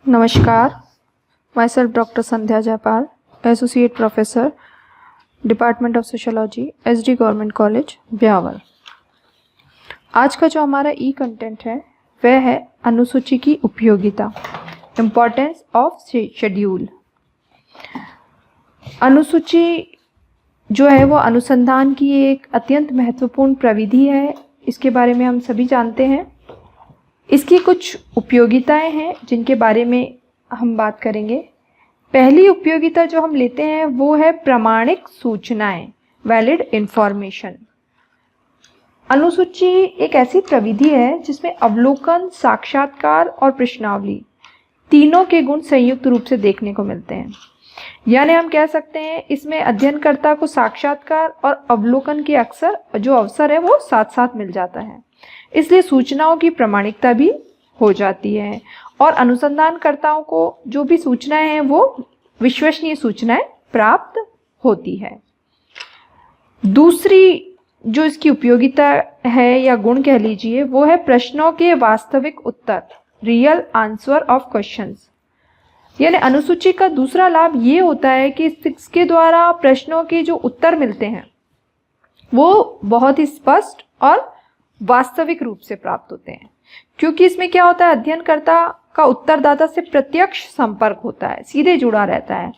नमस्कार, myself Dr. Sandhya Jaipal, associate professor, department of sociology, SD government college, Beawar. आज का जो हमारा ई कंटेंट है वह है अनुसूची की उपयोगिता, इम्पोर्टेंस ऑफ शेड्यूल। अनुसूची जो है वो अनुसंधान की एक अत्यंत महत्वपूर्ण प्रविधि है। इसके बारे में हम सभी जानते हैं। इसकी कुछ उपयोगिताएं हैं जिनके बारे में हम बात करेंगे। पहली उपयोगिता जो हम लेते हैं वो है प्रामाणिक सूचनाएं, वैलिड इंफॉर्मेशन। अनुसूची एक ऐसी प्रविधि है जिसमें अवलोकन, साक्षात्कार और प्रश्नावली तीनों के गुण संयुक्त रूप से देखने को मिलते हैं। यानी हम कह सकते हैं इसमें अध्ययनकर्ता को साक्षात्कार और अवलोकन के अवसर है वो साथ साथ मिल जाता है। इसलिए सूचनाओं की प्रामाणिकता भी हो जाती है और अनुसंधानकर्ताओं को जो भी सूचनाएं हैं वो विश्वसनीय सूचनाएं प्राप्त होती है। दूसरी जो इसकी उपयोगिता है या गुण कह लीजिए वो है प्रश्नों के वास्तविक उत्तर, रियल आंसर ऑफ क्वेश्चंस। यानी अनुसूची का दूसरा लाभ ये होता है कि इसके द्वारा प्रश्नों के जो उत्तर मिलते हैं वो बहुत ही स्पष्ट और वास्तविक रूप से प्राप्त होते हैं, क्योंकि इसमें क्या होता है, अध्ययनकर्ता का उत्तरदाता से प्रत्यक्ष संपर्क होता है, सीधे जुड़ा रहता है।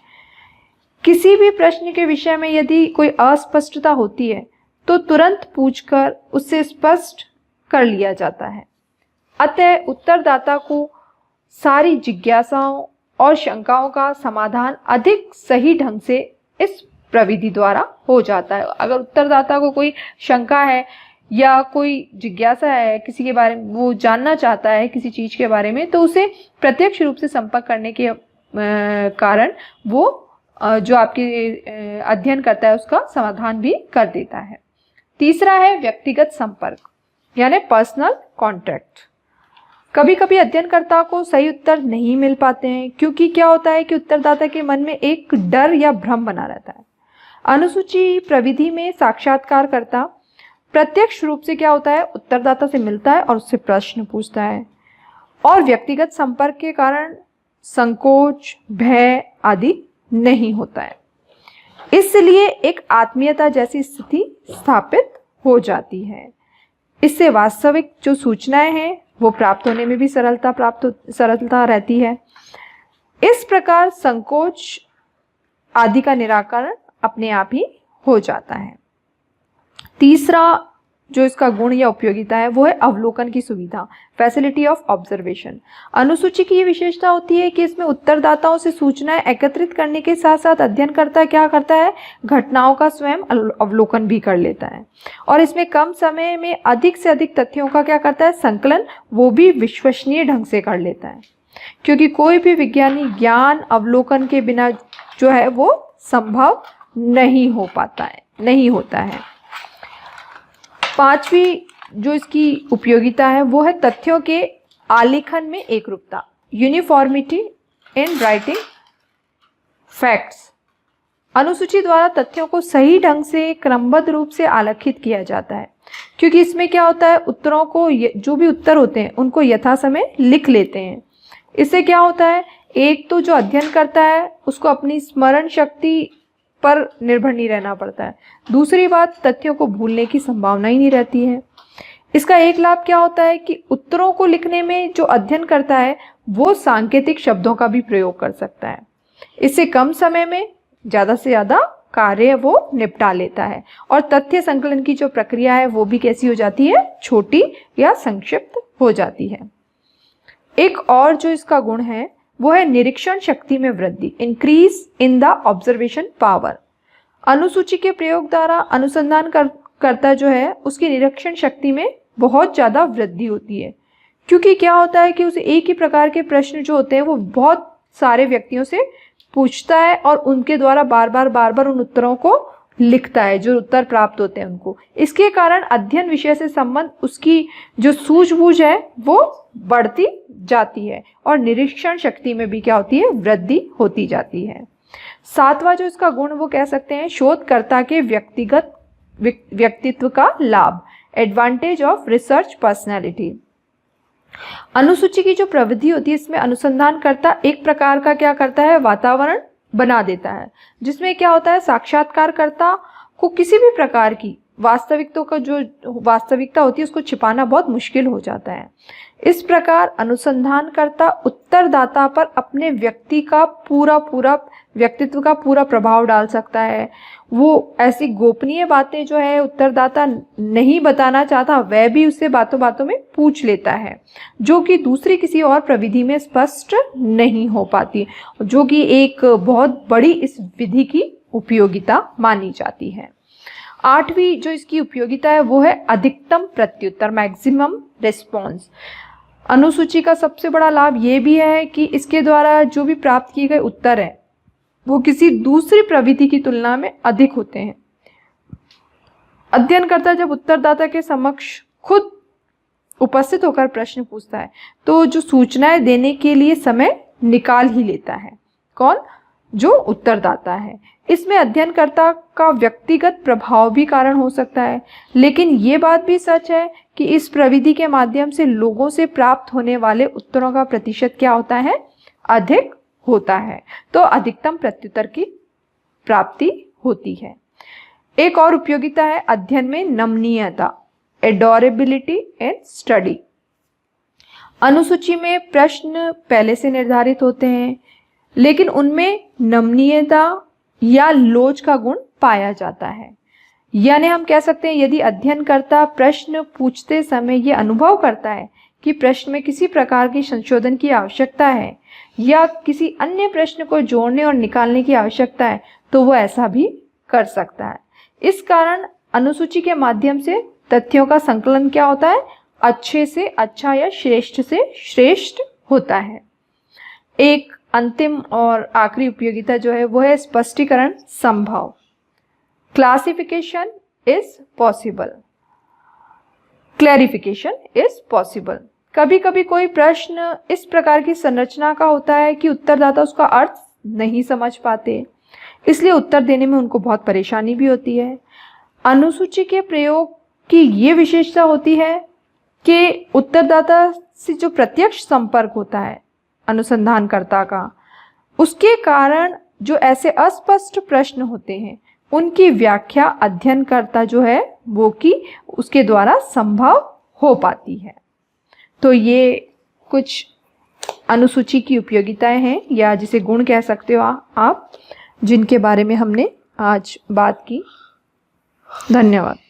किसी भी प्रश्न के विषय में यदि कोई अस्पष्टता होती है तो तुरंत पूछकर उससे स्पष्ट कर लिया जाता है। अतः उत्तरदाता को सारी जिज्ञासाओं और शंकाओं का समाधान अधिक सही ढंग से इस प्रविधि द्वारा हो जाता है। अगर उत्तरदाता को कोई शंका है या कोई जिज्ञासा है, किसी के बारे में वो जानना चाहता है किसी चीज के बारे में, तो उसे प्रत्यक्ष रूप से संपर्क करने के कारण वो जो आपके अध्ययन करता है उसका समाधान भी कर देता है। तीसरा है व्यक्तिगत संपर्क, यानी पर्सनल कॉन्टैक्ट। कभी कभी अध्ययनकर्ता को सही उत्तर नहीं मिल पाते हैं, क्योंकि क्या होता है कि उत्तरदाता के मन में एक डर या भ्रम बना रहता है। अनुसूची प्रविधि में साक्षात्कारकर्ता प्रत्यक्ष रूप से क्या होता है, उत्तरदाता से मिलता है और उससे प्रश्न पूछता है, और व्यक्तिगत संपर्क के कारण संकोच, भय आदि नहीं होता है। इसलिए एक आत्मीयता जैसी स्थिति स्थापित हो जाती है। इससे वास्तविक जो सूचनाएं हैं वो प्राप्त होने में भी सरलता रहती है। इस प्रकार संकोच आदि का निराकरण अपने आप ही हो जाता है। तीसरा जो इसका गुण या उपयोगिता है वो है अवलोकन की सुविधा, फैसिलिटी ऑफ ऑब्जर्वेशन। अनुसूची की ये विशेषता होती है कि इसमें उत्तरदाताओं से सूचनाएं एकत्रित करने के साथ साथ अध्ययनकर्ता क्या करता है, घटनाओं का स्वयं अवलोकन भी कर लेता है और इसमें कम समय में अधिक से अधिक तथ्यों का क्या करता है, संकलन, वो भी विश्वसनीय ढंग से कर लेता है। क्योंकि कोई भी विज्ञानी ज्ञान अवलोकन के बिना जो है वो संभव नहीं होता है। पांचवी जो इसकी उपयोगिता है वो है तथ्यों के आलेखन में एकरूपता, यूनिफॉर्मिटी इन राइटिंग फैक्ट्स। अनुसूची द्वारा तथ्यों को सही ढंग से क्रमबद्ध रूप से आलेखित किया जाता है, क्योंकि इसमें क्या होता है, उत्तरों को जो भी उत्तर होते हैं उनको यथा समय लिख लेते हैं। इससे क्या होता है, एक तो जो अध्ययन करता है उसको अपनी स्मरण शक्ति पर निर्भर नहीं रहना पड़ता है। दूसरी बात, तथ्यों को भूलने की संभावना ही नहीं रहती है। इसका एक लाभ क्या होता है कि उत्तरों को लिखने में जो अध्ययन करता है वो सांकेतिक शब्दों का भी प्रयोग कर सकता है। इससे कम समय में ज़्यादा से ज़्यादा कार्य वो निपटा लेता है और तथ्य संकलन की जो प्रक्रिया है वो भी कैसी हो जाती है, छोटी या संक्षिप्त हो जाती है। एक और जो इसका गुण है वो है निरीक्षण शक्ति में वृद्धि, increase in the observation power. अनुसूची के प्रयोग द्वारा अनुसंधान करता जो है उसकी निरीक्षण शक्ति में बहुत ज़्यादा वृद्धि होती है, क्योंकि क्या होता है कि उसे एक ही प्रकार के प्रश्न जो होते हैं वो बहुत सारे व्यक्तियों से पूछता है और उनके द्वारा बार बार उन उत्तरों को लिखता है, जो उत्तर प्राप्त होते हैं उनको। इसके कारण अध्ययन विषय से संबंध उसकी जो सूझबूझ है वो बढ़ती जाती है और निरीक्षण शक्ति में भी क्या होती है, वृद्धि होती जाती है। सातवां जो इसका गुण वो कह सकते हैं शोधकर्ता के व्यक्तित्व का लाभ, एडवांटेज ऑफ रिसर्च पर्सनैलिटी। अनुसूची की जो प्रविधि होती है, इसमें अनुसंधानकर्ता एक प्रकार का क्या करता है, वातावरण बना देता है, जिसमें क्या होता है, साक्षात्कारकर्ता को किसी भी प्रकार की वास्तविकता होती है उसको छिपाना बहुत मुश्किल हो जाता है। इस प्रकार अनुसंधानकर्ता उत्तरदाता पर अपने व्यक्तित्व का पूरा प्रभाव डाल सकता है। वो ऐसी गोपनीय बातें जो है उत्तरदाता नहीं बताना चाहता, वह भी उससे बातों बातों में पूछ लेता है, जो कि दूसरी किसी और प्रविधि में स्पष्ट नहीं हो पाती, जो कि एक बहुत बड़ी इस विधि की उपयोगिता मानी जाती है। 8वीं जो इसकी उपयोगिता है वो है अधिकतम प्रत्युत्तर, मैक्सिमम रिस्पॉन्स। अनुसूची का सबसे बड़ा लाभ ये भी है कि इसके द्वारा जो भी प्राप्त किए गए उत्तर हैं वो किसी दूसरी प्रविधि की तुलना में अधिक होते हैं। अध्ययनकर्ता जब उत्तरदाता के समक्ष खुद उपस्थित होकर प्रश्न पूछता है तो जो सूचनाएं देने के लिए समय निकाल ही लेता है। कौन? जो उत्तरदाता है। इसमें अध्ययनकर्ता का व्यक्तिगत प्रभाव भी कारण हो सकता है, लेकिन ये बात भी सच है कि इस प्रविधि के माध्यम से लोगों से प्राप्त होने वाले उत्तरों का प्रतिशत क्या होता है, अधिक होता है, तो अधिकतम प्रत्युत्तर की प्राप्ति होती है। एक और उपयोगिता है अध्ययन में नमनीयता, एडोरेबिलिटी इन स्टडी। अनुसूची में प्रश्न पहले से निर्धारित होते हैं, लेकिन उनमें नमनीयता या लोच का गुण पाया जाता है। यानी हम कह सकते हैं यदि अध्ययनकर्ता प्रश्न पूछते समय ये अनुभव करता है कि प्रश्न में किसी प्रकार की संशोधन की आवश्यकता है या किसी अन्य प्रश्न को जोड़ने और निकालने की आवश्यकता है, तो वो ऐसा भी कर सकता है। इस कारण अनुसूची के माध्यम से तथ्यों का संकलन क्या होता है, अच्छे से अच्छा या श्रेष्ठ से श्रेष्ठ होता है। एक अंतिम और आखिरी उपयोगिता जो है वो है स्पष्टीकरण संभव, classification is possible, clarification is possible. कभी कभी कोई प्रश्न इस प्रकार की संरचना का होता है कि उत्तरदाता उसका अर्थ नहीं समझ पाते, इसलिए उत्तर देने में उनको बहुत परेशानी भी होती है। अनुसूची के प्रयोग की ये विशेषता होती है कि उत्तरदाता से जो प्रत्यक्ष संपर्क होता है अनुसंधानकर्ता का, उसके कारण जो ऐसे अस्पष्ट प्रश्न होते हैं उनकी व्याख्या अध्ययनकर्ता जो है वो कि उसके द्वारा संभव हो पाती है। तो ये कुछ अनुसूची की उपयोगिताएं हैं, या जिसे गुण कह सकते हो आप, जिनके बारे में हमने आज बात की। धन्यवाद।